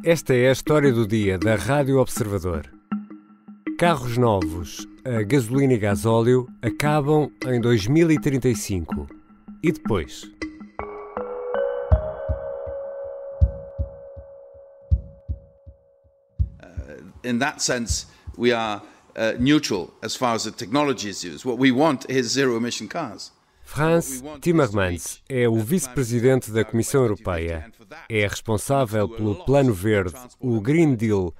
Esta é a história do dia da Rádio Observador. Carros novos a gasolina e gasóleo acabam em 2035. E depois? In that sense, we are neutral as far as the technology is used. What we want is zero-emission cars. Frans Timmermans é o vice-presidente da Comissão Europeia. É responsável pelo Plano Verde, o Green Deal,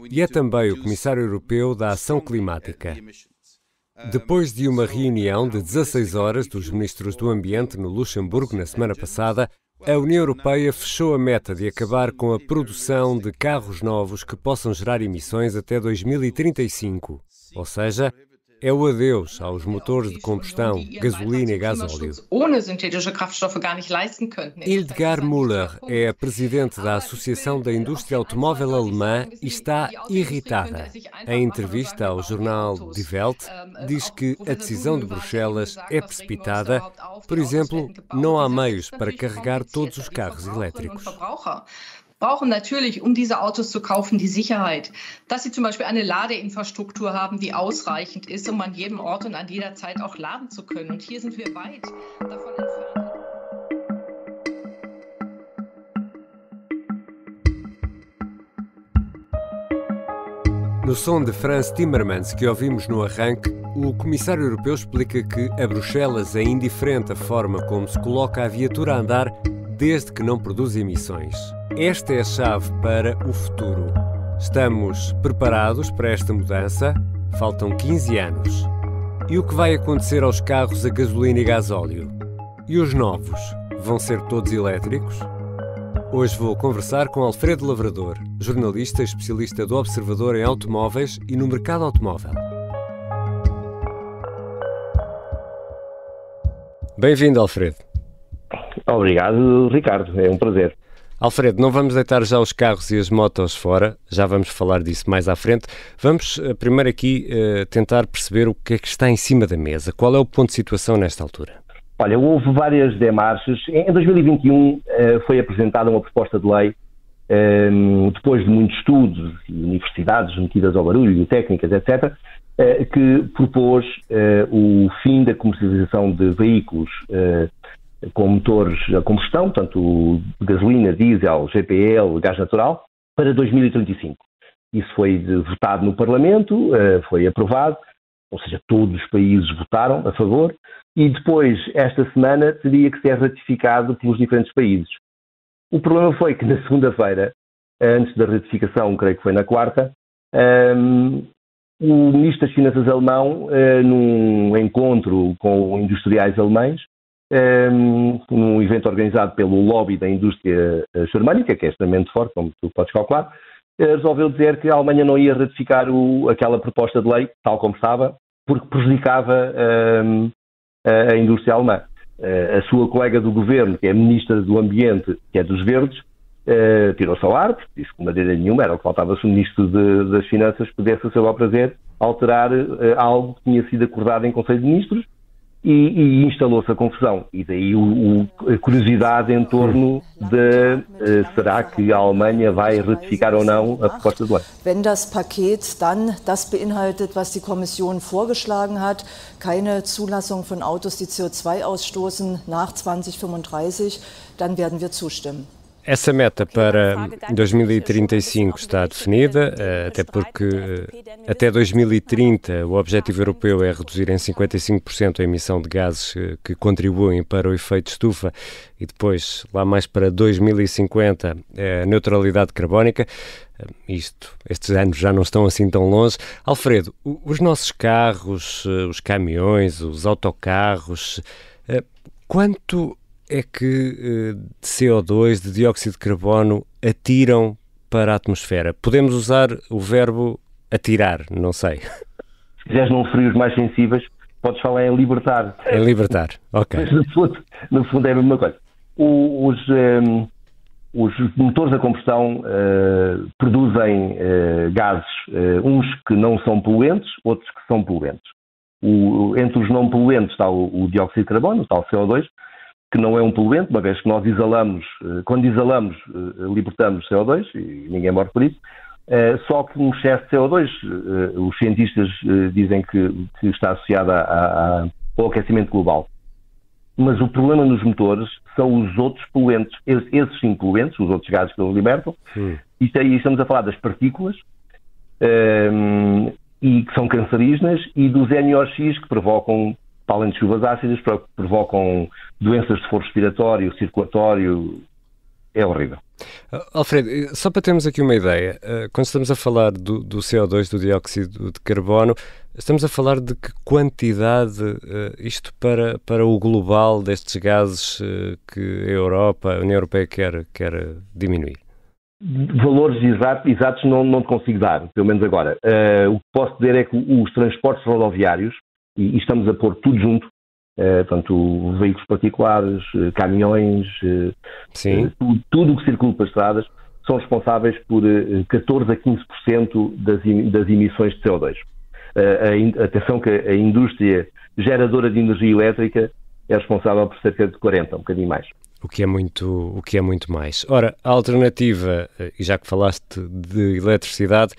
e é também o Comissário Europeu da Ação Climática. Depois de uma reunião de 16 horas dos ministros do Ambiente no Luxemburgo na semana passada, a União Europeia fechou a meta de acabar com a produção de carros novos que possam gerar emissões até 2035. Ou seja, é o adeus aos motores de combustão, gasolina e gasóleo. Hildegard Müller é a presidente da Associação da Indústria Automóvel Alemã e está irritada. Em entrevista ao jornal Die Welt, diz que a decisão de Bruxelas é precipitada. Por exemplo, não há meios para carregar todos os carros elétricos. Brauchen natürlich, um diese Autos zu kaufen, die Sicherheit, dass sie zum Beispiel eine Ladeinfrastruktur haben, die ausreichend ist, um an jedem Ort und an jeder Zeit auch laden zu können. Und hier sind wir weit davon entfernt. No som de Frans Timmermans que ouvimos no arranque, o Comissário Europeu explica que a Bruxelas é indiferente a forma como se coloca a viatura a andar desde que não produz emissões. Esta é a chave para o futuro. Estamos preparados para esta mudança? Faltam 15 anos. E o que vai acontecer aos carros a gasolina e gasóleo? E os novos? Vão ser todos elétricos? Hoje vou conversar com Alfredo Lavrador, jornalista e especialista do Observador em automóveis e no mercado automóvel. Bem-vindo, Alfredo. Obrigado, Ricardo. É um prazer. Alfredo, não vamos deitar já os carros e as motos fora, já vamos falar disso mais à frente. Vamos primeiro aqui tentar perceber o que é que está em cima da mesa. Qual é o ponto de situação nesta altura? Olha, houve várias demarches. Em 2021 foi apresentada uma proposta de lei, depois de muitos estudos e universidades metidas ao barulho e técnicas, etc., que propôs o fim da comercialização de veículos com motores a combustão, portanto, gasolina, diesel, GPL, gás natural, para 2035. Isso foi votado no Parlamento, foi aprovado, ou seja, todos os países votaram a favor, e depois, esta semana, teria que ser ratificado pelos diferentes países. O problema foi que, na segunda-feira, antes da ratificação, creio que foi na quarta, o Ministro das Finanças alemão, num encontro com industriais alemães, num evento organizado pelo lobby da indústria germânica, que é extremamente forte, como tu podes calcular, resolveu dizer que a Alemanha não ia ratificar aquela proposta de lei, tal como estava, porque prejudicava a indústria alemã. A sua colega do governo, que é a Ministra do Ambiente, que é dos Verdes, tirou-se ao ar, porque disse que de maneira nenhuma era o que faltava se o Ministro das Finanças pudesse a seu bel prazer alterar algo que tinha sido acordado em Conselho de Ministros, e instalou-se a confusão. E daí a curiosidade em torno de será que a Alemanha vai ratificar ou não a proposta de lei. Wenn das Paket dann das beinhaltet, was die Kommission vorgeschlagen hat, keine Zulassung von Autos, die CO2 ausstoßen nach 2035, dann werden wir zustimmen. Essa meta para 2035 está definida, até porque até 2030 o objetivo europeu é reduzir em 55% a emissão de gases que contribuem para o efeito estufa e depois, lá mais para 2050, a neutralidade carbónica. Estes anos já não estão assim tão longe. Alfredo, os nossos carros, os caminhões, os autocarros, quanto é que de CO2, de dióxido de carbono, atiram para a atmosfera? Podemos usar o verbo atirar, não sei. Se quiseres não ferir os mais sensíveis, podes falar em libertar. Em libertar, ok. Mas no fundo é a mesma coisa. Os motores a combustão produzem gases, uns que não são poluentes, outros que são poluentes. Entre os não poluentes está o dióxido de carbono, está o CO2, que não é um poluente, uma vez que nós exalamos, quando exalamos, libertamos CO2, e ninguém morre por isso, só que um excesso de CO2, os cientistas dizem que está associado ao aquecimento global. Mas o problema nos motores são os outros poluentes, esses sim poluentes, os outros gases que eles libertam, e aí estamos a falar das partículas, e que são cancerígenas, e dos NOx que provocam, para além de chuvas ácidas, provocam doenças de foro respiratório, circulatório. É horrível. Alfredo, só para termos aqui uma ideia, quando estamos a falar do CO2, do dióxido de carbono, estamos a falar de que quantidade, isto para o global destes gases que a Europa, a União Europeia quer diminuir? Valores exatos não te consigo dar, pelo menos agora. O que posso dizer é que os transportes rodoviários, e estamos a pôr tudo junto, portanto, veículos particulares, caminhões, tudo o que circula pelas estradas, são responsáveis por 14 a 15% das emissões de CO2. Atenção que a indústria geradora de energia elétrica é responsável por cerca de 40%, um bocadinho mais. O que é muito mais. Ora, a alternativa, e já que falaste de eletricidade,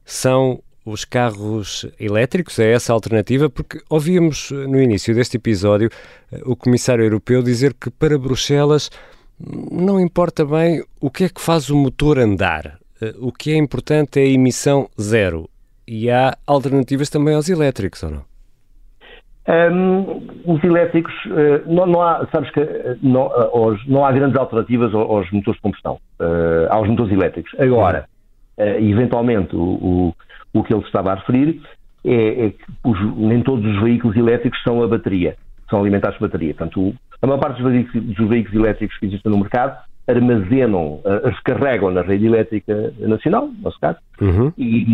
são os carros elétricos, é essa a alternativa? Porque ouvíamos no início deste episódio o Comissário Europeu dizer que para Bruxelas não importa bem o que é que faz o motor andar. O que é importante é a emissão zero. E há alternativas também aos elétricos, ou não? Os elétricos, não há, sabes que não há grandes alternativas aos motores de combustão, aos motores elétricos. Agora, eventualmente, o que ele estava a referir é que nem todos os veículos elétricos são a bateria, são alimentados por bateria. Portanto, a maior parte dos veículos elétricos que existem no mercado recarregam na rede elétrica nacional, no nosso caso, e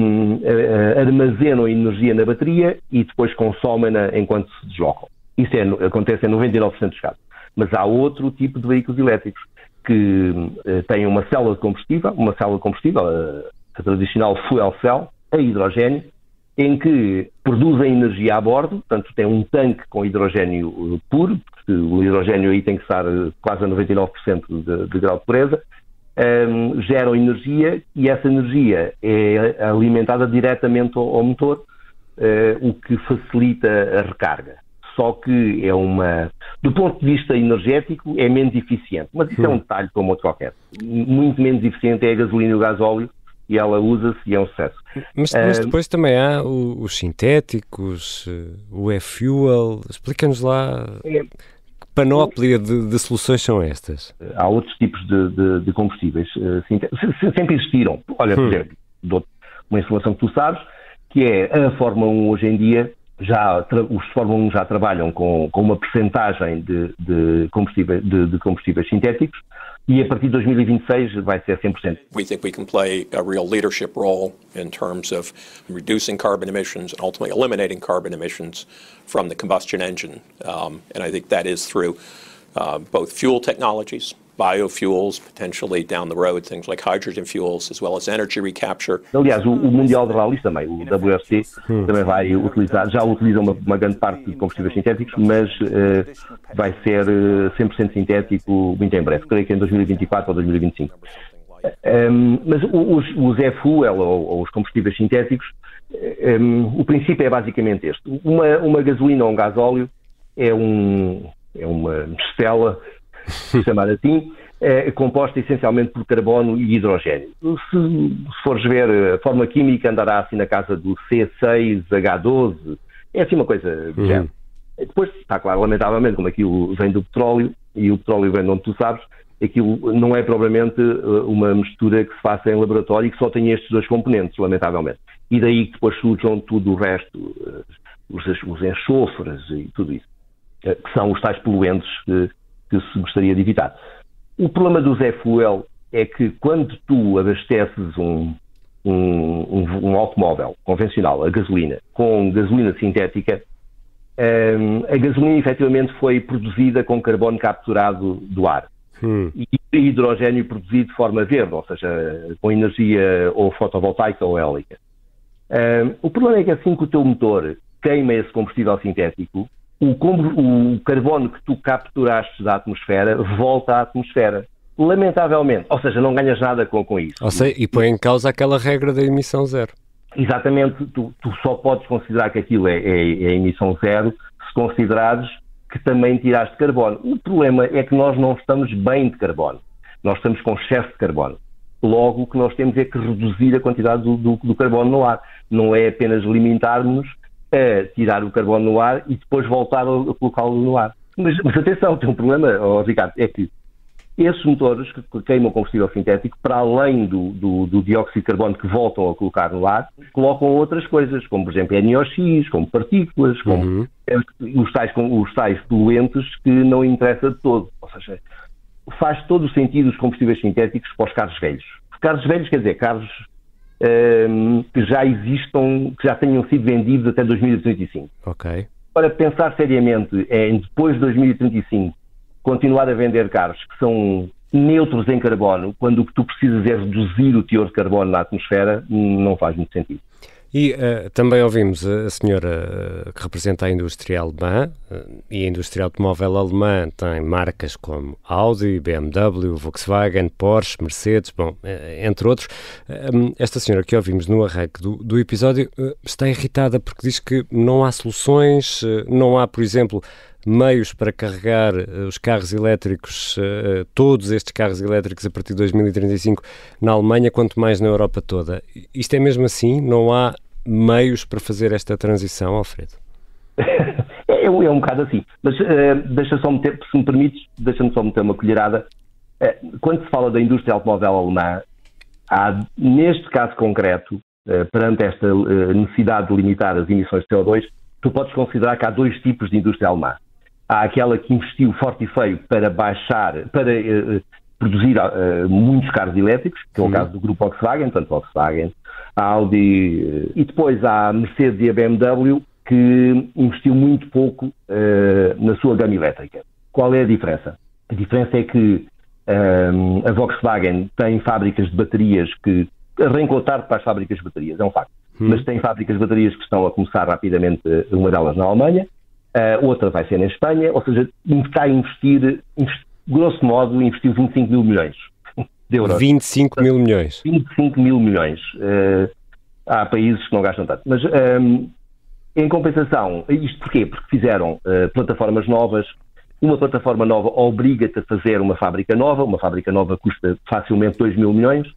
armazenam energia na bateria e depois consomem-na enquanto se deslocam. Isso acontece em 99% dos casos. Mas há outro tipo de veículos elétricos que têm uma célula de combustível, a tradicional fuel cell, a hidrogênio, em que produzem energia a bordo, portanto tem um tanque com hidrogênio puro, porque o hidrogênio aí tem que estar quase a 99% de grau de pureza, geram energia e essa energia é alimentada diretamente ao motor, o que facilita a recarga. Só que do ponto de vista energético, é menos eficiente. Mas isso é um detalhe como outro qualquer. Muito menos eficiente é a gasolina e o gasóleo, e ela usa-se e é um sucesso. Mas depois também há os sintéticos, o e-fuel. Explica-nos lá que panóplia de soluções são estas. Há outros tipos de combustíveis sintéticos. Sempre existiram. Olha, por exemplo, dou-te uma informação que tu sabes, que é a Fórmula 1 hoje em dia, os Fórmula 1 já trabalham com uma percentagem de combustíveis sintéticos, e a partir de 2026 vai ser 100%. We think we can play a real leadership role in terms of reducing carbon emissions and ultimately eliminating carbon emissions from the combustion engine. And I think that is through both fuel technologies, biofuels, potentially down the road, things like hydrogen fuels, as well as energy recapture. Aliás, o Mundial de Rallys também, o WRC, também vai utilizar, já utiliza uma grande parte de combustíveis sintéticos, mas vai ser 100% sintético muito em breve, creio que em 2024 ou 2025. Mas os e-fuel ou os combustíveis sintéticos, o princípio é basicamente este. Uma gasolina ou um gasóleo é uma mistela, chamada assim, composta essencialmente por carbono e hidrogênio. Se fores ver, a fórmula química andará assim na casa do C6H12, é assim uma coisa do género. Depois, está claro, lamentavelmente, como aquilo vem do petróleo, e o petróleo vem de onde tu sabes, aquilo não é propriamente uma mistura que se faça em laboratório e que só tem estes dois componentes, lamentavelmente. E daí que depois surjam tudo o resto, os enxofres e tudo isso, que são os tais poluentes que se gostaria de evitar. O problema dos e-fuel é que quando tu abasteces um automóvel convencional, a gasolina, com gasolina sintética, a gasolina efetivamente foi produzida com carbono capturado do ar e hidrogênio produzido de forma verde, ou seja, com energia ou fotovoltaica ou eólica. O problema é que assim que o teu motor queima esse combustível sintético, o carbono que tu capturaste da atmosfera volta à atmosfera. Lamentavelmente. Ou seja, não ganhas nada com isso. Ou seja, e põe em causa aquela regra da emissão zero. Exatamente. Tu só podes considerar que aquilo é emissão zero se considerares que também tiraste carbono. O problema é que nós não estamos bem de carbono. Nós estamos com excesso de carbono. Logo, o que nós temos é que reduzir a quantidade do carbono no ar. Não é apenas limitarmos a tirar o carbono no ar e depois voltar a colocá-lo no ar. Mas atenção, tem um problema, Ricardo, é que esses motores que queimam combustível sintético, para além do dióxido de carbono que voltam a colocar no ar, colocam outras coisas, como por exemplo NOx, como partículas, como os tais poluentes que não interessa de todo. Ou seja, faz todo o sentido os combustíveis sintéticos para os carros velhos. Os carros velhos quer dizer carros que já existam, que já tenham sido vendidos até 2035. Ok. Para pensar seriamente em depois de 2035 continuar a vender carros que são neutros em carbono, quando o que tu precisas é reduzir o teor de carbono na atmosfera, não faz muito sentido. E também ouvimos a senhora que representa a indústria alemã, e a indústria automóvel alemã tem marcas como Audi, BMW, Volkswagen, Porsche, Mercedes, bom, entre outros. Esta senhora que ouvimos no arranque do episódio está irritada porque diz que não há soluções, não há, por exemplo, meios para carregar os carros elétricos, todos estes carros elétricos a partir de 2035 na Alemanha, quanto mais na Europa toda. Isto é mesmo assim? Não há meios para fazer esta transição, Alfredo? É um bocado assim, mas se me permites, deixa-me só meter uma colherada. Quando se fala da indústria automóvel alemã, há, neste caso concreto, perante esta necessidade de limitar as emissões de CO2, tu podes considerar que há dois tipos de indústria alemã. Há aquela que investiu forte e feio para produzir muitos carros elétricos, que é o caso do grupo Volkswagen, portanto Volkswagen, a Audi, e depois há a Mercedes e a BMW, que investiu muito pouco na sua gama elétrica. Qual é a diferença? A diferença é que a Volkswagen tem fábricas de baterias que arrancou tarde para as fábricas de baterias, é um facto. Mas tem fábricas de baterias que estão a começar rapidamente, uma delas na Alemanha, outra vai ser na Espanha, ou seja, está a investir, grosso modo, investiu 25 mil milhões de euros. 25 mil milhões? 25 mil milhões. Há países que não gastam tanto. Mas, em compensação, isto porquê? Porque fizeram plataformas novas. Uma plataforma nova obriga-te a fazer uma fábrica nova custa facilmente 2 mil milhões,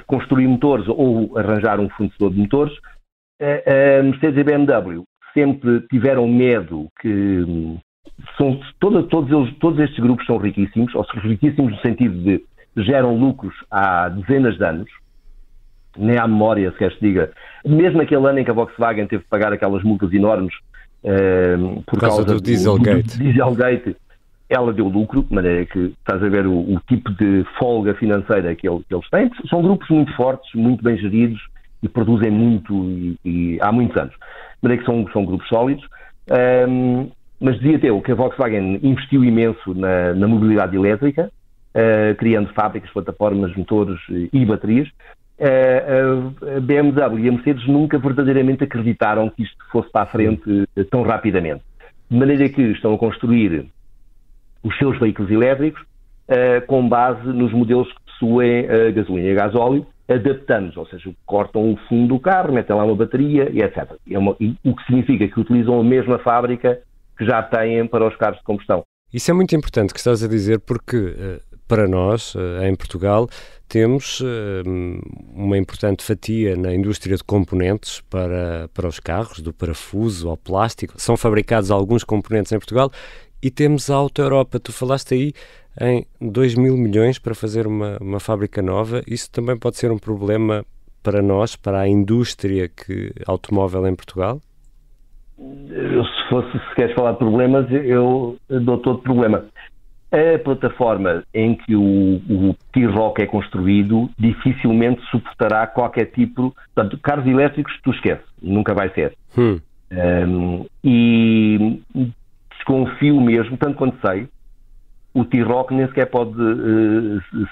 construir motores ou arranjar um fornecedor de motores. A Mercedes e a BMW sempre tiveram medo que todos estes grupos são riquíssimos, ou são riquíssimos no sentido de geram lucros há dezenas de anos, nem há memória, se quer se diga. Mesmo aquele ano em que a Volkswagen teve que pagar aquelas multas enormes por causa do Dieselgate, ela deu lucro, de maneira que estás a ver o tipo de folga financeira que eles têm. São grupos muito fortes, muito bem geridos e produzem muito e há muitos anos. De maneira que são grupos sólidos. Mas dizia-te eu que a Volkswagen investiu imenso na mobilidade elétrica, criando fábricas, plataformas, motores e baterias. A BMW e a Mercedes nunca verdadeiramente acreditaram que isto fosse para a frente tão rapidamente. De maneira que estão a construir os seus veículos elétricos com base nos modelos que possuem gasolina e gasóleo, adaptando-os, ou seja, cortam o fundo do carro, metem lá uma bateria e etc. O que significa que utilizam a mesma fábrica que já têm para os carros de combustão. Isso é muito importante que estás a dizer, porque para nós, em Portugal, temos uma importante fatia na indústria de componentes para os carros, do parafuso ao plástico. São fabricados alguns componentes em Portugal e temos a Auto Europa. Tu falaste aí em 2 mil milhões para fazer uma fábrica nova. Isso também pode ser um problema para nós, para a indústria automóvel em Portugal? Se queres falar de problemas, eu dou todo problema. A plataforma em que o T-Roc é construído dificilmente suportará qualquer tipo... Portanto, carros elétricos, tu esquece, nunca vai ser. E desconfio mesmo, tanto quanto sei, o T-Roc nem sequer pode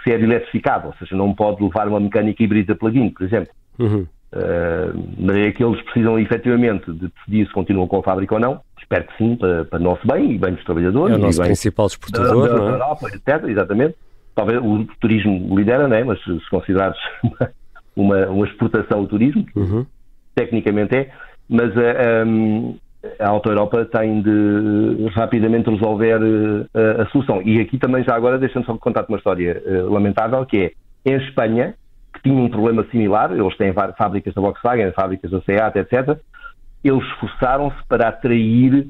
ser eletrificado, ou seja, não pode levar uma mecânica híbrida plug-in, por exemplo. De maneira que eles precisam efetivamente de decidir se continuam com a fábrica ou não. espero que sim, para nosso bem e bem dos trabalhadores. É o nosso principal exportador, não é? Da Europa, etc. Exatamente. Talvez o turismo lidera, não é? Mas se considerares uma exportação o turismo, tecnicamente é, mas a Auto Europa tem de rapidamente resolver a solução. E aqui também, já agora, deixa-me só contar-te uma história lamentável, que é, em Espanha, que tinha um problema similar, eles têm fábricas da Volkswagen, fábricas da SEAT, etc., eles esforçaram-se para atrair.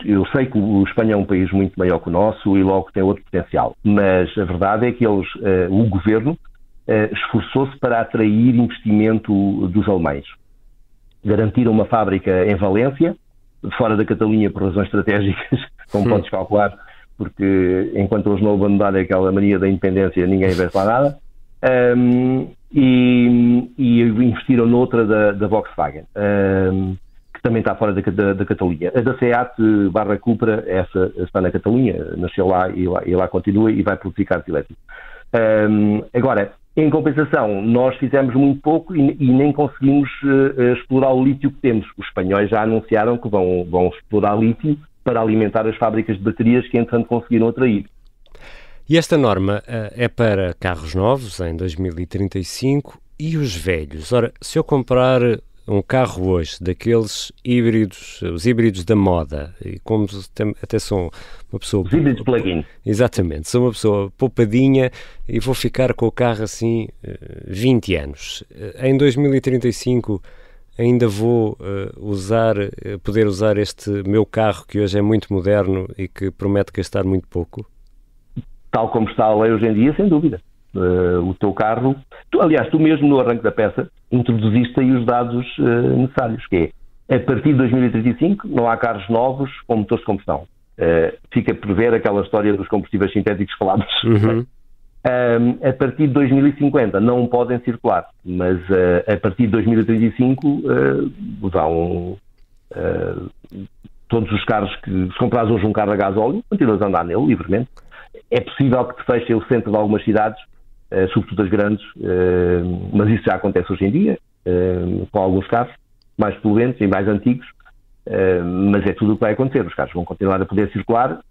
Eu sei que o Espanha é um país muito maior que o nosso e logo tem outro potencial, mas a verdade é que o governo esforçou-se para atrair investimento dos alemães. Garantiram uma fábrica em Valência, fora da Catalunha por razões estratégicas, como podes calcular, porque enquanto eles não abandonarem aquela mania da independência, ninguém investe lá nada. E investiram noutra da Volkswagen, que também está fora da Catalunha. A da SEAT / Cupra, essa está na Catalunha, nasceu lá e lá continua e vai produzir carros elétricos. Agora, em compensação, nós fizemos muito pouco e nem conseguimos explorar o lítio que temos. Os espanhóis já anunciaram que vão explorar lítio para alimentar as fábricas de baterias que, entretanto, conseguiram atrair. E esta norma é para carros novos, em 2035, e os velhos? Ora, se eu comprar um carro hoje, daqueles híbridos, os híbridos da moda, e como até sou uma pessoa... Os híbridos plug-in. Exatamente, sou uma pessoa poupadinha e vou ficar com o carro assim 20 anos. Em 2035 ainda vou poder usar este meu carro, que hoje é muito moderno e que promete gastar muito pouco? Tal como está a lei hoje em dia, sem dúvida. O teu carro... Aliás, tu mesmo no arranque da peça introduziste aí os dados necessários, que é, a partir de 2035 não há carros novos com motores de combustão. Fica a prever aquela história dos combustíveis sintéticos falados. A partir de 2050 não podem circular, mas a partir de 2035 todos os carros que, se comprares hoje um carro a gasóleo, continuas a andar nele livremente. É possível que te feche o centro de algumas cidades, sobretudo as grandes, mas isso já acontece hoje em dia, com alguns carros mais poluentes e mais antigos, mas é tudo o que vai acontecer. Os carros vão continuar a poder circular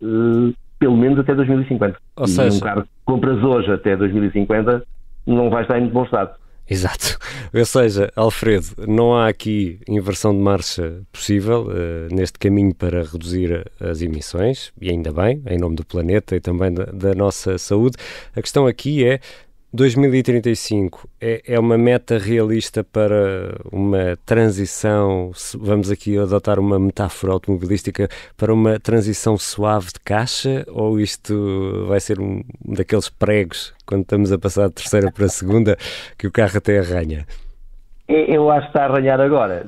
pelo menos até 2050. Ou seja, um carro que compras hoje até 2050 não vai estar em muito bom estado. Exato. Ou seja, Alfredo, não há aqui inversão de marcha possível neste caminho para reduzir as emissões, e ainda bem, em nome do planeta e também da nossa saúde. A questão aqui é, 2035 é uma meta realista para uma transição, vamos aqui adotar uma metáfora automobilística, para uma transição suave de caixa, ou isto vai ser um daqueles pregos, quando estamos a passar de terceira para a segunda, que o carro até arranha? Eu acho que está a arranhar agora.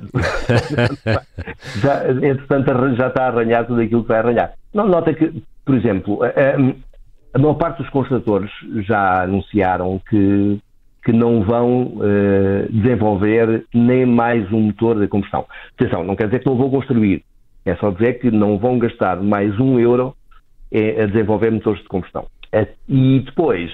Entretanto, já está a arranhar tudo aquilo que vai arranhar. Não nota que, por exemplo, a maior parte dos construtores já anunciaram que não vão desenvolver nem mais um motor de combustão. Atenção, não quer dizer que não vão construir. É só dizer que não vão gastar mais €1 a desenvolver motores de combustão. E depois,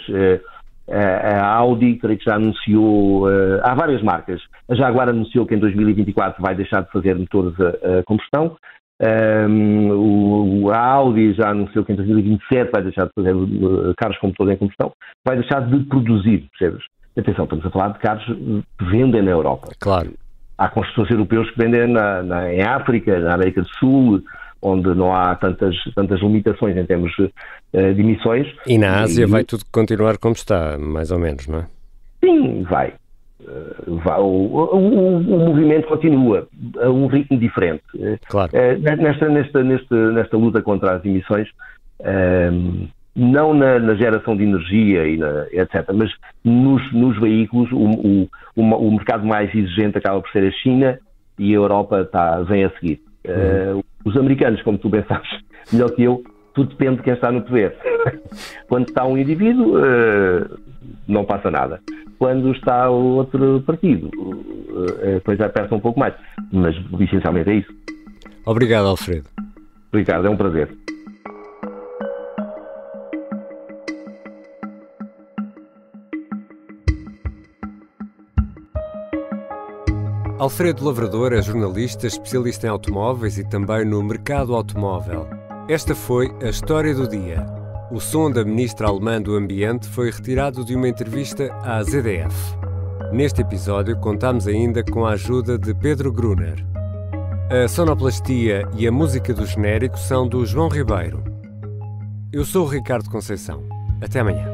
a Audi, creio que já anunciou, há várias marcas. A Jaguar anunciou que em 2024 vai deixar de fazer motores a combustão. A Audi já anunciou que em 2027 vai deixar de fazer carros com motor em combustão, vai deixar de produzir, percebes? Atenção, estamos a falar de carros que vendem na Europa. Claro. Há construtores europeus que vendem em África, na América do Sul, onde não há tantas limitações em termos de emissões. E na Ásia vai tudo continuar como está, mais ou menos, não é? Sim, vai. O movimento continua a um ritmo diferente. Claro. Nesta luta contra as emissões, não na geração de energia etc., mas nos veículos, o mercado mais exigente acaba por ser a China e a Europa vem a seguir. Os americanos, como tu bem sabes, melhor que eu, tudo depende de quem está no poder. Quando está um indivíduo, não passa nada. Quando está o outro partido, depois aperta um pouco mais. Mas, essencialmente, é isso. Obrigado, Alfredo. Ricardo, é um prazer. Alfredo Lavrador é jornalista, especialista em automóveis e também no mercado automóvel. Esta foi a história do dia. O som da ministra alemã do Ambiente foi retirado de uma entrevista à ZDF. Neste episódio contámos ainda com a ajuda de Pedro Gruner. A sonoplastia e a música do genérico são do João Ribeiro. Eu sou o Ricardo Conceição. Até amanhã.